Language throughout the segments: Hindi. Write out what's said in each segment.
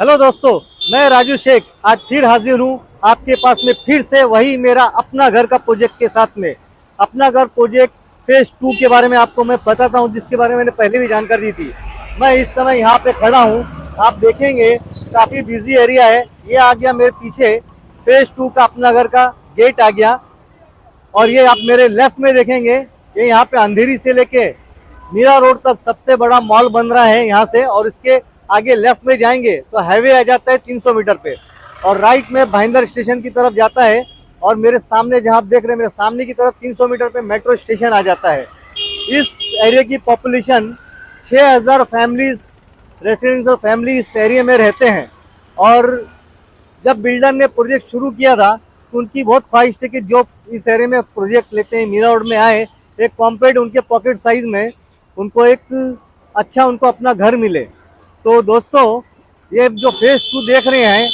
हेलो दोस्तों, मैं राजू शेख आज फिर हाजिर हूँ आपके पास में फिर से वही मेरा अपना घर का प्रोजेक्ट के साथ में। अपना घर प्रोजेक्ट फेज 2 के बारे में आपको मैं बताता हूँ, जिसके बारे में मैंने पहले भी जानकारी दी थी। मैं इस समय यहाँ पे खड़ा हूँ, आप देखेंगे काफ़ी बिजी एरिया है। ये आ गया मेरे पीछे फेज 2 का अपना घर का गेट आ गया। और ये आप मेरे लेफ्ट में देखेंगे, ये यहाँ पे अंधेरी से लेके मीरा रोड तक सबसे बड़ा मॉल बन रहा है यहाँ से। और इसके आगे लेफ्ट में जाएंगे तो हाईवे आ जाता है 300 मीटर पे, और राइट में भाईंदर स्टेशन की तरफ जाता है। और मेरे सामने जहाँ आप देख रहे हैं, मेरे सामने की तरफ 300 मीटर पे मेट्रो स्टेशन आ जाता है। इस एरिया की पॉपुलेशन 6000 फैमिलीज, रेसिडेंशियल फैमिली इस एरिया में रहते हैं। और जब बिल्डर ने प्रोजेक्ट शुरू किया था तो उनकी बहुत ख्वाहिश थी कि जो इस एरिया में प्रोजेक्ट लेते हैं, मीरा रोड में आए, एक कॉम्पैक्ट उनके पॉकेट साइज में उनको एक अच्छा उनको अपना घर मिले। तो दोस्तों, ये जो फेज 2 देख रहे हैं,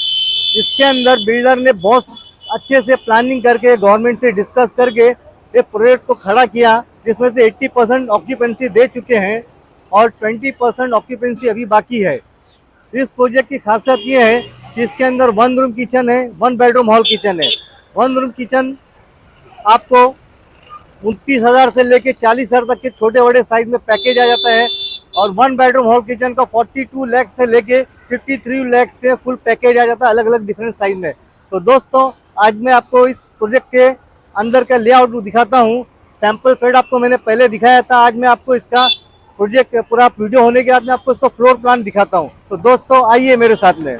इसके अंदर बिल्डर ने बहुत अच्छे से प्लानिंग करके गवर्नमेंट से डिस्कस करके एक प्रोजेक्ट को खड़ा किया, जिसमें से 80% ऑक्यूपेंसी दे चुके हैं और 20% ऑक्यूपेंसी अभी बाकी है। इस प्रोजेक्ट की खासियत ये है कि इसके अंदर 1 रूम किचन है, 1 बेडरूम हॉल किचन है। 1 रूम किचन आपको 29,000 से लेके 40,000 तक के छोटे बड़े साइज में पैकेज आ जाता है। और 1 बेडरूम हॉल किचन का 42 लाख से लेके 53 लाख के फुल पैकेज आ जाता है, अलग अलग डिफरेंट साइज में। तो दोस्तों, आज मैं आपको इस प्रोजेक्ट के अंदर का लेआउट दिखाता हूँ। सैंपल फ्लैट आपको मैंने पहले दिखाया था, आज मैं आपको इसका प्रोजेक्ट पूरा वीडियो होने के बाद मैं आपको इसका फ्लोर प्लान दिखाता हूँ। तो दोस्तों, आइए मेरे साथ में।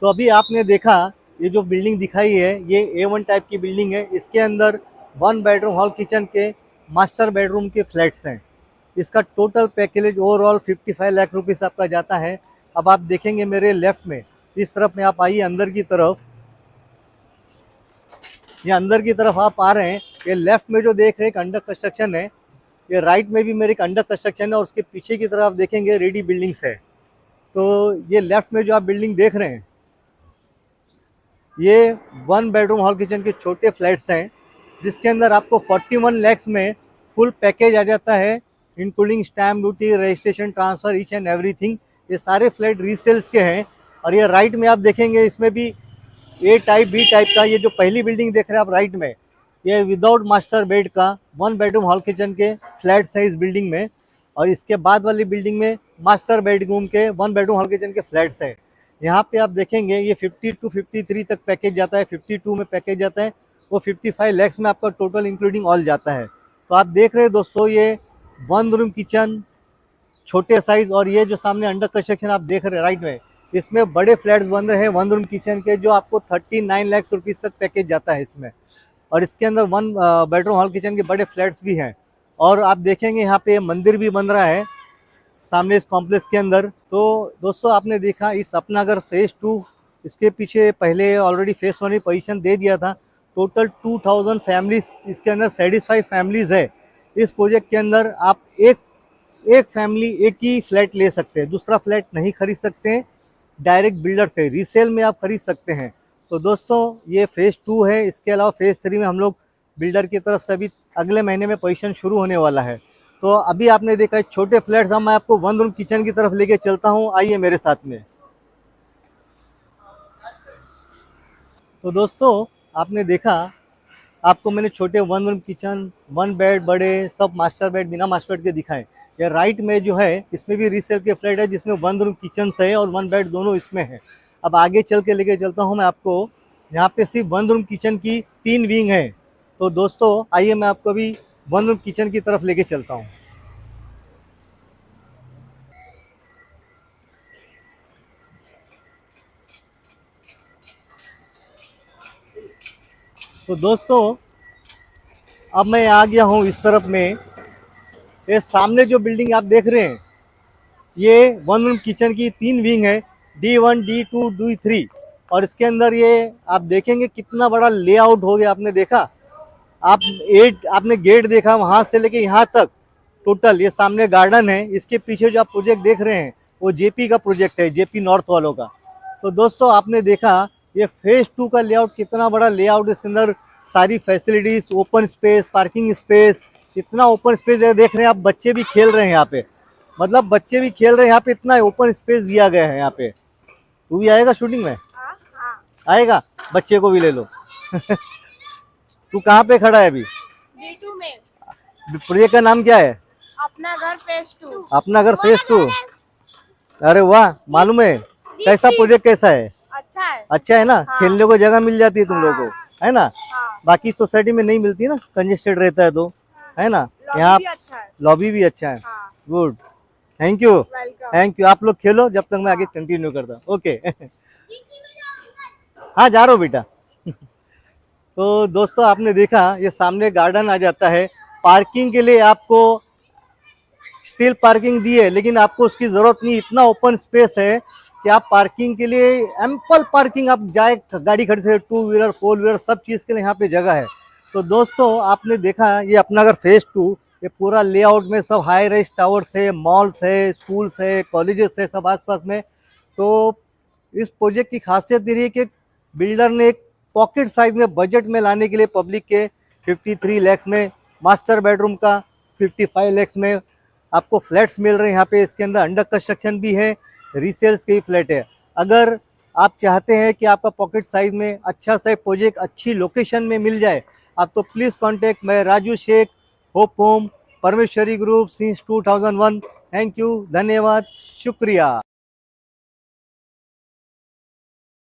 तो अभी आपने देखा, ये जो बिल्डिंग दिखाई है ये A1 टाइप की बिल्डिंग है। इसके अंदर 1 बेडरूम हॉल किचन के मास्टर बेडरूम के फ्लैट्स हैं। इसका total package overall 55 lakh rupees आपका जाता है। अब आप देखेंगे मेरे लेफ्ट में, इस तरफ में आप आइए अंदर की तरफ। ये अंदर की तरफ आप आ रहे हैं, ये लेफ्ट में जो देख रहे हैं एक अंडर कंस्ट्रक्शन है, ये राइट में भी मेरे एक अंडर कंस्ट्रक्शन है, और उसके पीछे की तरफ आप देखेंगे रेडी बिल्डिंग्स है। तो ये लेफ्ट में जो आप बिल्डिंग देख रहे हैं, ये 1 बेडरूम हॉल किचन के छोटे फ्लैट्स हैं, जिसके अंदर आपको 41 लैक्स में फुल पैकेज आ जाता है, including stamp duty, registration, transfer, each and everything. ये सारे फ्लैट रीसेल्स के हैं। और ये राइट में आप देखेंगे, इसमें भी A टाइप B टाइप का, ये जो पहली बिल्डिंग देख रहे हैं आप राइट में, ये विदाउट मास्टर बेड का 1 बेडरूम हॉल किचन के फ्लैट्स हैं इस बिल्डिंग में। और इसके बाद वाली बिल्डिंग में मास्टर बेडरूम के 1 बेडरूम हॉल किचन के फ्लैट्स हैं। यहाँ पे आप देखेंगे ये 50 to 53 तक पैकेज जाता है, 52 में पैकेज जाता है, वो 55 लैक्स में आपका टोटल इंक्लूडिंग ऑल जाता है। तो आप देख रहे हैं दोस्तों, ये 1 रूम किचन छोटे साइज, और ये जो सामने अंडर कंस्ट्रक्शन आप देख रहे हैं राइट में, इसमें बड़े फ्लैट्स बन रहे हैं 1 रूम किचन के, जो आपको 39 लाख रुपीज़ तक पैकेज जाता है इसमें। और इसके अंदर 1 बेडरूम हॉल किचन के बड़े फ्लैट्स भी हैं। और आप देखेंगे यहाँ पे मंदिर भी बन रहा है सामने इस कॉम्प्लेक्स के अंदर। तो दोस्तों, आपने देखा इस अपना घर फेज 2, इसके पीछे पहले ऑलरेडी फेज 1 में पोजीशन दे दिया था। टोटल 2000 फैमिलीज इसके अंदर सेटिस्फाइड फैमिलीज है। इस प्रोजेक्ट के अंदर आप एक एक फैमिली एक ही फ्लैट ले सकते हैं, दूसरा फ्लैट नहीं खरीद सकते हैं। डायरेक्ट बिल्डर से रीसेल में आप खरीद सकते हैं। तो दोस्तों, ये फेज 2 है। इसके अलावा फेज 3 में हम लोग बिल्डर की तरफ से अभी अगले महीने में पोजीशन शुरू होने वाला है। तो अभी आपने देखा है छोटे फ्लैट्स, हम मैं आपको 1 रूम किचन की तरफ लेके चलता हूँ, आइए मेरे साथ में। तो दोस्तों, आपने देखा, आपको मैंने छोटे 1 रूम किचन, 1 बेड, बड़े सब मास्टर बेड, बिना मास्टर बेड के दिखाएं। ये राइट में जो है, इसमें भी रीसेल के फ्लैट है, जिसमें 1 रूम किचन है और 1 बेड दोनों इसमें है। अब आगे चल के लेके चलता हूँ मैं आपको। यहाँ पे सिर्फ 1 रूम किचन की 3 विंग है। तो दोस्तों, आइए मैं आपको अभी 1 रूम किचन की तरफ लेके चलता हूँ। तो दोस्तों, अब मैं आ गया हूँ इस तरफ में। ये सामने जो बिल्डिंग आप देख रहे हैं, ये वन रूम किचन की 3 विंग है, D1, D2, D3। और इसके अंदर ये आप देखेंगे कितना बड़ा लेआउट हो गया। आपने देखा, आपने गेट देखा वहाँ से लेके यहाँ तक टोटल। ये सामने गार्डन है, इसके पीछे जो आप प्रोजेक्ट देख रहे हैं वो जेपी का प्रोजेक्ट है, जेपी नॉर्थ वालों का। तो दोस्तों आपने देखा ये फेज 2 का लेआउट, कितना बड़ा लेआउट। इसके अंदर सारी facilities, open space, parking space, इतना ओपन स्पेस है। देख रहे हैं आप, बच्चे भी खेल रहे हैं यहाँ पे, मतलब बच्चे भी खेल रहे हैं यहाँ पे, इतना ओपन स्पेस दिया गया है यहाँ पे। तू भी आएगा शूटिंग में? आएगा, बच्चे को भी ले लो। तू कहाँ पे खड़ा है अभी? D2 में। प्रोजेक्ट का नाम क्या है? अपना घर फेज 2। अपना घर फेज 2। अरे वाह, मालूम है कैसा प्रोजेक्ट, कैसा है? अच्छा है। अच्छा है ना? हाँ। खेलने को जगह मिल जाती है तुम लोगों को, है ना? हाँ। बाकी सोसाइटी में नहीं मिलती ना, कंजेस्टेड रहता है तो, है ना? यहाँ भी अच्छा है। लॉबी भी अच्छा है। हाँ। Good, thank you, welcome. Thank you. आप लोग खेलो जब तक मैं आगे कंटिन्यू करता हूँ। ओके। हाँ, जा रहा हूँ बेटा। तो दोस्तों आपने देखा, ये सामने गार्डन आ जाता है। पार्किंग के लिए आपको स्टील पार्किंग दी है, लेकिन आपको उसकी जरूरत नहीं, इतना ओपन स्पेस है कि आप पार्किंग के लिए एम्पल पार्किंग, आप जाए गाड़ी खड़ी से, 2 व्हीलर 4 व्हीलर सब चीज़ के लिए यहाँ पे जगह है। तो दोस्तों आपने देखा, ये अपना घर फेज 2, ये पूरा लेआउट में सब हाई राइज टावर्स है, मॉल्स है, स्कूल्स है, कॉलेजेस है, सब आसपास में। तो इस प्रोजेक्ट की खासियत ये रही है कि बिल्डर ने एक पॉकेट साइज में बजट में लाने के लिए पब्लिक के 53 लाख में, मास्टर बेडरूम का 55 लाख में आपको फ्लैट्स मिल रहे हैं यहाँ पे। इसके अंदर अंडर कंस्ट्रक्शन भी है, रीसेल्स के ही फ्लैट है। अगर आप चाहते हैं कि आपका पॉकेट साइज में अच्छा सा प्रोजेक्ट अच्छी लोकेशन में मिल जाए, आप तो प्लीज़ कांटेक्ट मैं Raju Shaikh, hope home, Parmeshwari group since 2001। Thank you, धन्यवाद, शुक्रिया।